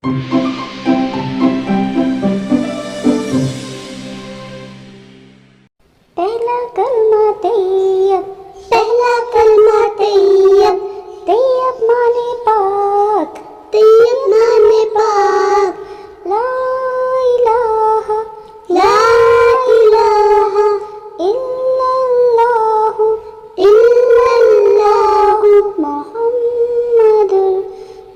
پہلا کلمہ طیب، پہلا کلمہ طیب، طیب مانے پاک، طیب مانے پاک، لا الہ لا الہ الا اللہ الا اللہ محمد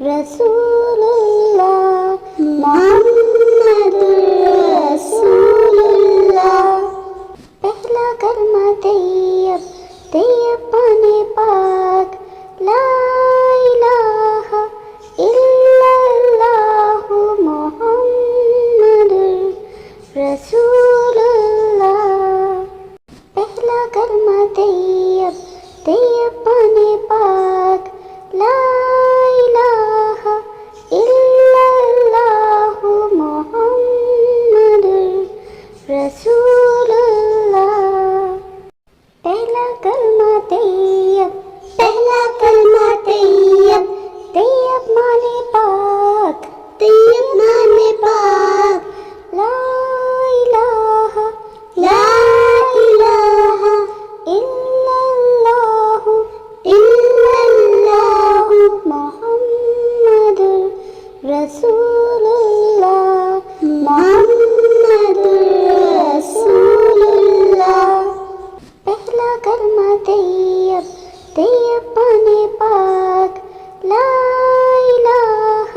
رسول اللہ محمد رسول اللہ۔ پہلا کلمہ طیب، طیب مانے پاک، لا الہ الا اللہ محمد رسول اللہ۔ پہلا کلمہ طیب، طیب مانے پاک، لا الہ الا اللہ محمد رسول اللہ۔ پہلا کلمہ طیب، پہلا کلمہ طیب، طیب مانے پاک، طیب مانے پاک، لا الہ لا الہ الا اللہ الا اللہ محمد رسول اللہ محمد رسول اللہ۔ پہلا کلمہ طیب، طیب مانے پاک، لا الہ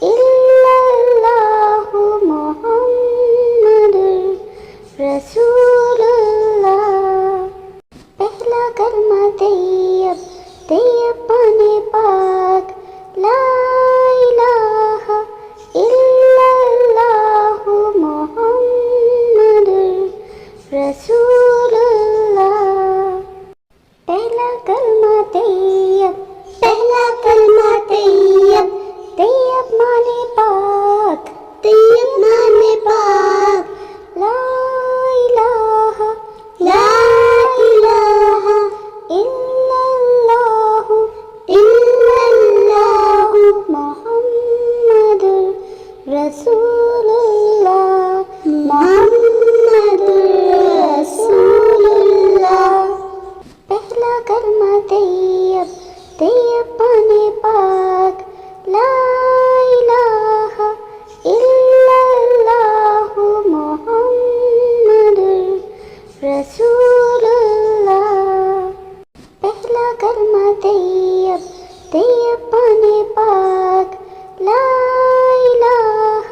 الا اللہ محمد رسول اللہ۔ پہلا کلمہ طیب، طیب مانے پاک، لا الہ الا اللہ محمد رسول اللہ۔ پہلا کلمہ طیب، پہلا کلمہ طیب، طیب مانے پاک، طیب مانے پاک، لا الہ لا الہ الا اللہ الا اللہ محمد رسول اللہ محمد رسول اللہ۔ پہلا کلمہ طیب، طیب مانے پاک، لا الہ الا اللہ محمد رسول اللہ۔ پہلا کلمہ طیب، طیب مانے پاک، لا الہ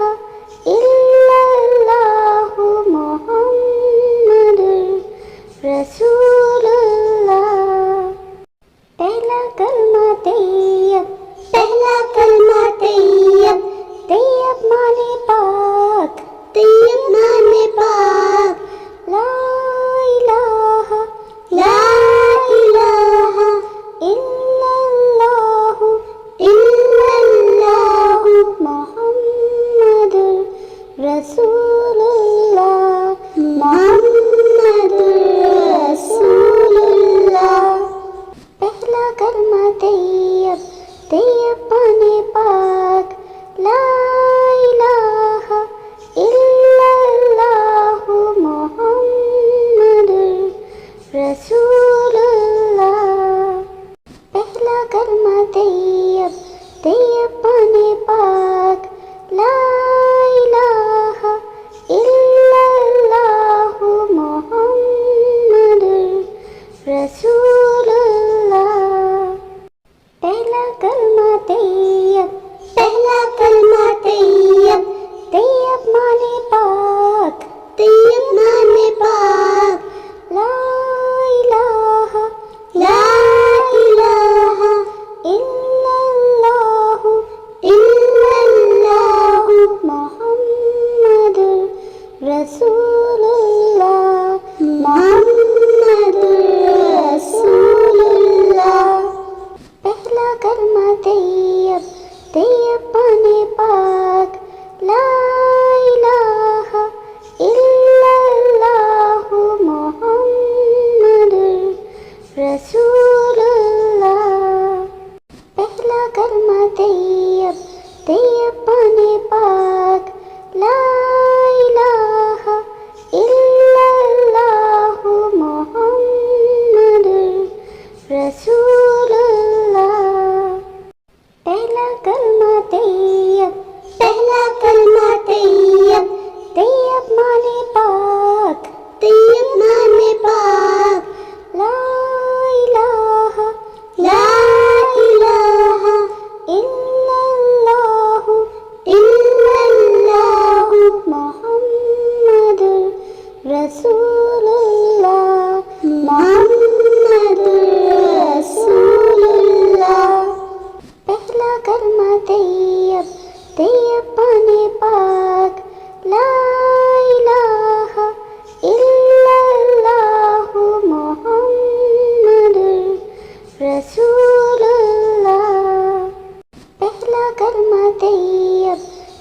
الا اللہ محمد رسول اللہ۔ پہلا کلمہ طیب، پہلا کلمہ طیب، طیب مانے پاک، طیب مانے پاک، لا الہ لا الہ الا اللہ الا اللہ محمد رسول اللہ محمد رسول اللہ۔ پہلا کلمہ طیب، طیب مانے پاک، لا الہ الا اللہ محمد رسول اللہ۔ پہلا کلمہ طیب، طیب مانے پاک، لا الہ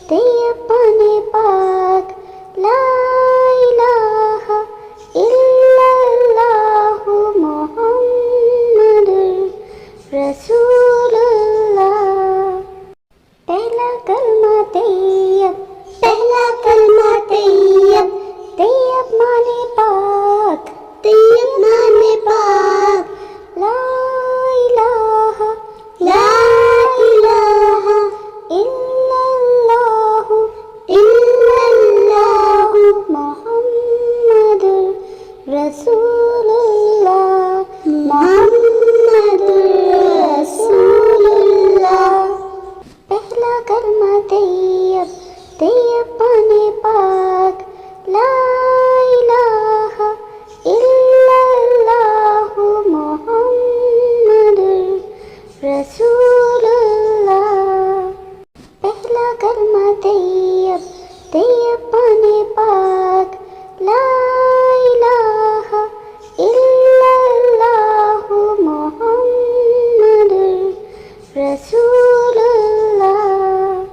طیبان پاک لا الہ الا اللہ محمد رسول اللہ۔ پہلا کلمہ طیب، پہلا کلمہ طیب، طیب مانے پاک، طیب مانے پاک لا الہ لا الہ الا اللہ محمد رسول اللہ، محمد رسول اللہ۔ پہلا کلمہ طیب، طیب مانے پاک لا الہ الا اللہ محمد رسول اللہ۔ پہلا کلمہ طیب، طیب مانے پاک لا الہ الا اللہ محمد رسول اللہ۔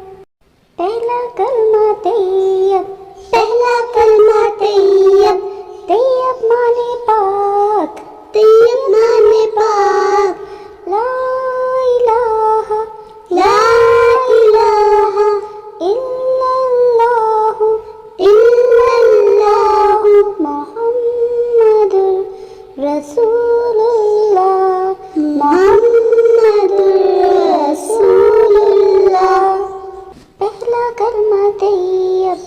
پہلا کلمہ طیب، پہلا کلمہ طیب، طیب مانے پاک، طیب مانے پاک لا الہ لا الہ الا اللہ محمد رسول اللہ، محمد رسول اللہ۔ پہلا کلمہ طیب،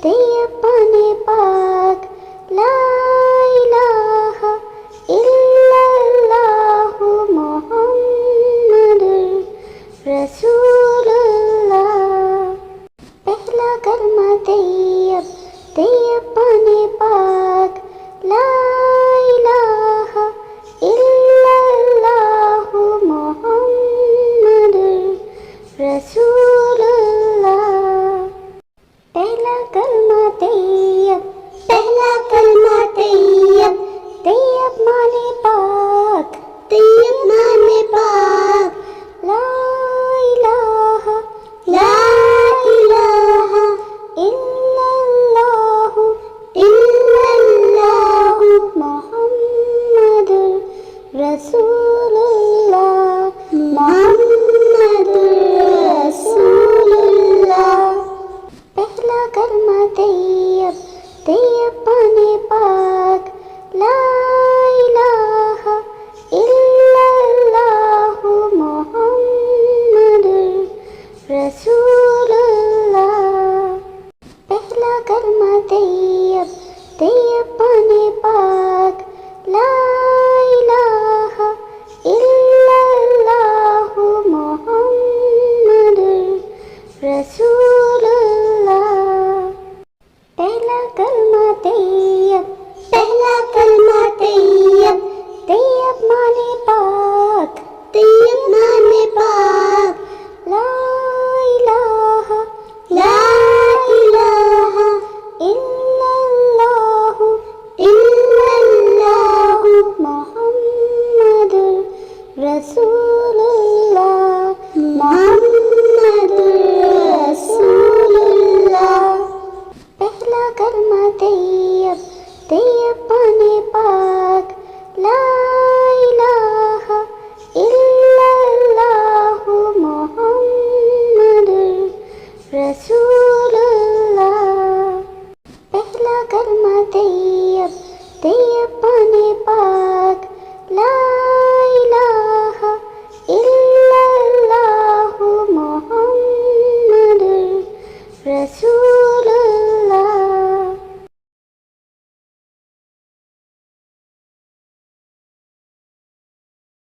طیب مانے پاک لا الہ الا اللہ محمد رسول اللہ۔ پہلا کلمہ طیب، طیب مانے پاک لا الہ الا اللہ محمد رسول اللہ۔ پہلا کلمہ طیب، پہلا کلمہ طیب، طیب مانے پاک، طیب مانے پاک لا الہ لا الہ الا اللہ محمد رسول اللہ، محمد رسول اللہ۔ پہلا کلمہ طیب، طیب مانے پاک لا الہ الا اللہ محمد رسول اللہ۔ پہلا کلمہ طیب، طیب مانے پاک لا الہ الا اللہ محمد رسول اللہ۔ پہلا کلمہ طیب، پہلا کلمہ طیب، طیب مانے پاک، طیب مانے پاک لا الہ لا الہ الا اللہ محمد رسول اللہ، محمد رسول اللہ۔ پہلا کلمہ طیب، طیب مانے پاک لا الہ الا اللہ محمد رسول